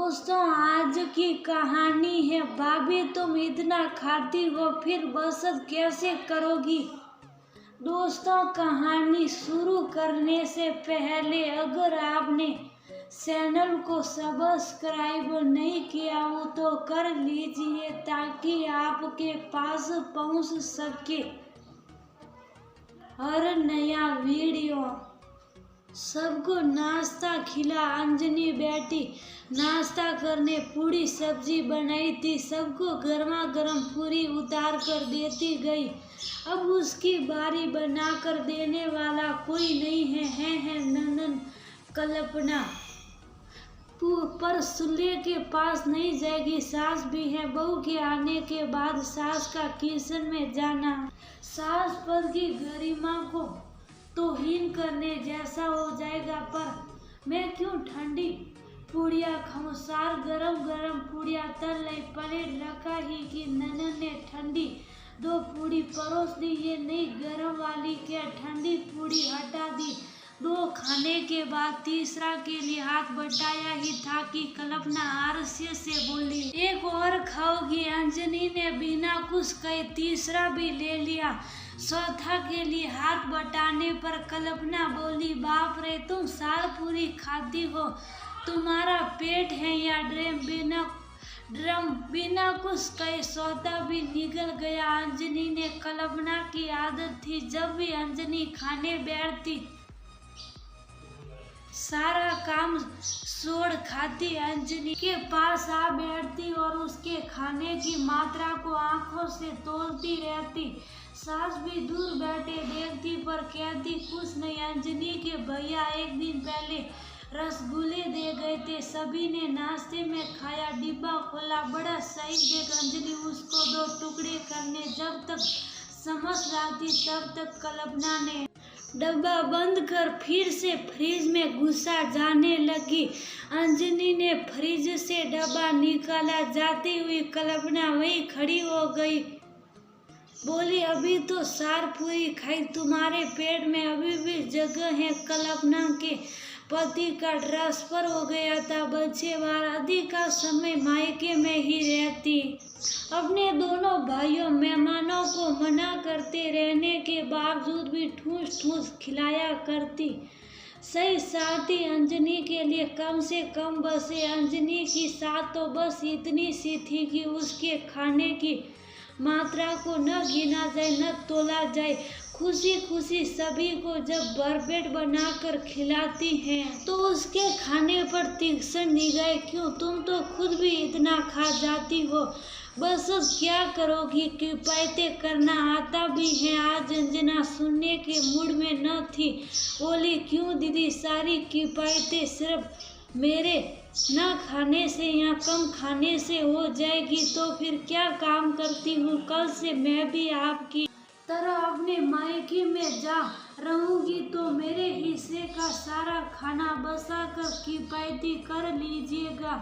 दोस्तों, आज की कहानी है भाभी तुम इतना खाती हो फिर बचत कैसे करोगी। दोस्तों, कहानी शुरू करने से पहले अगर आपने चैनल को सब्सक्राइब नहीं किया हो तो कर लीजिए ताकि आपके पास पहुंच सके हर नया वीडियो। सबको नाश्ता खिला। अंजनी बेटी नाश्ता करने पूरी सब्जी बनाई थी। सबको गर्मा गर्म पूरी उतार कर देती गई। अब उसकी बारी बनाकर देने वाला कोई नहीं है ननद कल्पना। पर चूल्हे के पास नहीं जाएगी। सास भी है। बहू के आने के बाद सास का किचन में जाना सास पद की गरिमा को तौहीन करने जैसा हो जाएगा। पर मैं क्यों ठंडी पूड़ियाँ खाऊं। सार गरम गरम पूड़ियाँ तल लाई। प्लेट रखा ही कि ननद ने ठंडी 2 पूड़ी परोस दी। ये नई गरम वाली क्या ठंडी पूड़ी हटा दी। 2 खाने के बाद तीसरा के लिए हाथ बटाया ही था कि कल्पना आलस्य से बोली, एक और खाओगी। अंजनी ने बिना कुछ कहे तीसरा भी ले लिया। चौथा के लिए हाथ बटाने पर कल्पना बोली, बाप रे, तुम सार पूरी खाती हो। तुम्हारा पेट है या ड्रम। बिना कुछ कहे सौदा भी निकल गया। अंजनी ने कल्पना की आदत थी जब भी अंजनी खाने बैठती सारा काम छोड़ खाती अंजनी के पास आ बैठती और उसके खाने की मात्रा को आंखों से तोलती रहती। सास भी दूर बैठे देखती पर कहती कुछ नहीं। अंजनी के भैया एक दिन पहले रसगुल्ले दे गए थे। सभी ने नाश्ते में खाया। डिब्बा खोला। बड़ा सही देख अंजनी उसको 2 टुकड़े करने जब तक समझ रही थी तब तक कल्पना ने डब्बा बंद कर फिर से फ्रिज में घुसा जाने लगी। अंजनी ने फ्रिज से डब्बा निकाला। जाती हुई कल्पना वही खड़ी हो गई। बोली, अभी तो सार पूरी खाई। तुम्हारे पेट में अभी भी जगह है। कल्पना के पति का ट्रांसफर हो गया था। बच्चे बार अधिक का समय मायके में ही रहती। अपने दोनों भाइयों मेहमानों को मना करते रहने के बावजूद भी ठूस ठूस खिलाया करती। सही साथी अंजनी के लिए कम से कम बसे। अंजनी की साथ तो बस इतनी सी थी कि उसके खाने की मात्रा को न गिना जाए न तोला जाए। खुशी खुशी सभी को जब भरपेट बनाकर खिलाती हैं तो उसके खाने पर तीक्ष्ण निगाह क्यों। तुम तो खुद भी इतना खा जाती हो। बस क्या करोगी। किफायतें करना आता भी है। आज अंजना सुनने के मूड में न थी। बोली, क्यों दीदी, सारी किफायतें सिर्फ मेरे न खाने से या कम खाने से हो जाएगी तो फिर क्या काम करती हूँ। कल से मैं भी आपकी तरह अपने मायके में जा रहूंगी तो मेरे हिस्से का सारा खाना बचा कर किफायती कर लीजिएगा।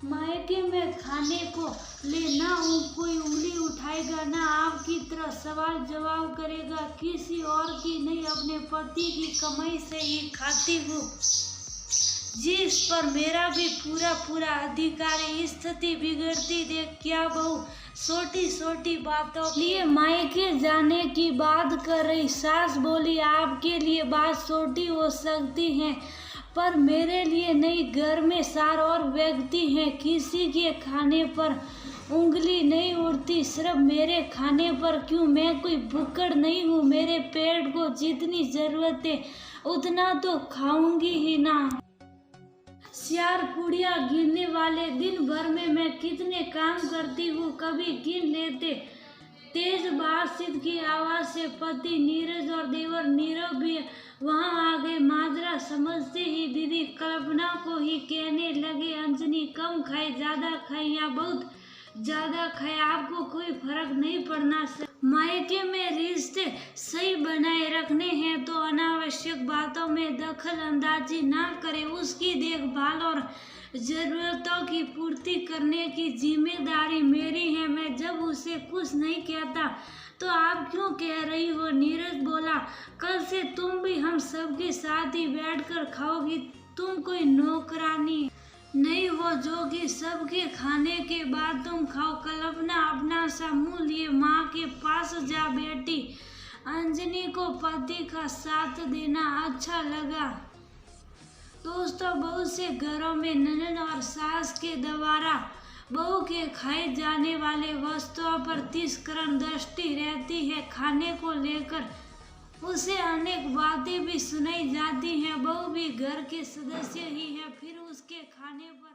मायके में खाने को ले ना कोई उंगली उठाएगा ना आपकी तरह सवाल जवाब करेगा। किसी और की नहीं, अपने पति की कमाई से ही खाती हूँ जिस पर मेरा भी पूरा अधिकार है। स्थिति बिगड़ती देख क्या बहू छोटी छोटी बातों लिए मायके जाने की बात कर रही। सास बोली, आपके लिए बात छोटी हो सकती है पर मेरे लिए नहीं। घर में सार और व्यक्ति हैं। किसी के खाने पर उंगली नहीं उठती। सिर्फ मेरे खाने पर क्यों। मैं कोई भुक्कड़ नहीं हूँ। मेरे पेट को जितनी जरूरत है उतना तो खाऊंगी ही ना। 4 पूड़ियाँ गिनने वाले दिन भर में मैं कितने काम करती हूँ कभी गिन लेते। तेज बातचीत की आवाज से पति नीरज और देवर नीरव भी वहां आ गए। माजरा समझते ही दीदी कल्पना को ही कहने लगे, अंजनी कम खाए, ज्यादा खाए या बहुत ज्यादा खाए, आपको कोई फर्क नहीं पड़ना। मायके में रिश्ते सही बनाए रखने हैं तो अनावश्यक बातों में दखल अंदाजी ना करें। उसकी देखभाल और जरूरतों की पूर्ति करने की जिम्मेदारी मेरी है। मैं जब उसे कुछ नहीं कहता तो आप क्यों कह रही हो। नीरज बोला, कल से तुम भी हम सबके साथ ही बैठकर खाओगी। तुम कोई नौकरानी नहीं हो जो कि सबके खाने के बाद तुम खाओ। कल्पना अपना सा मुंह लिए माँ के पास जा बैठी। अंजनी को पति का साथ देना अच्छा लगा। दोस्तों, बहुत से घरों में ननद और सास के द्वारा बहू के खाए जाने वाले वस्तुओं पर तिरस्करण दृष्टि रहती है। खाने को लेकर उसे अनेक बातें भी सुनाई जाती हैं। बहू भी घर के सदस्य ही है, फिर उसके खाने पर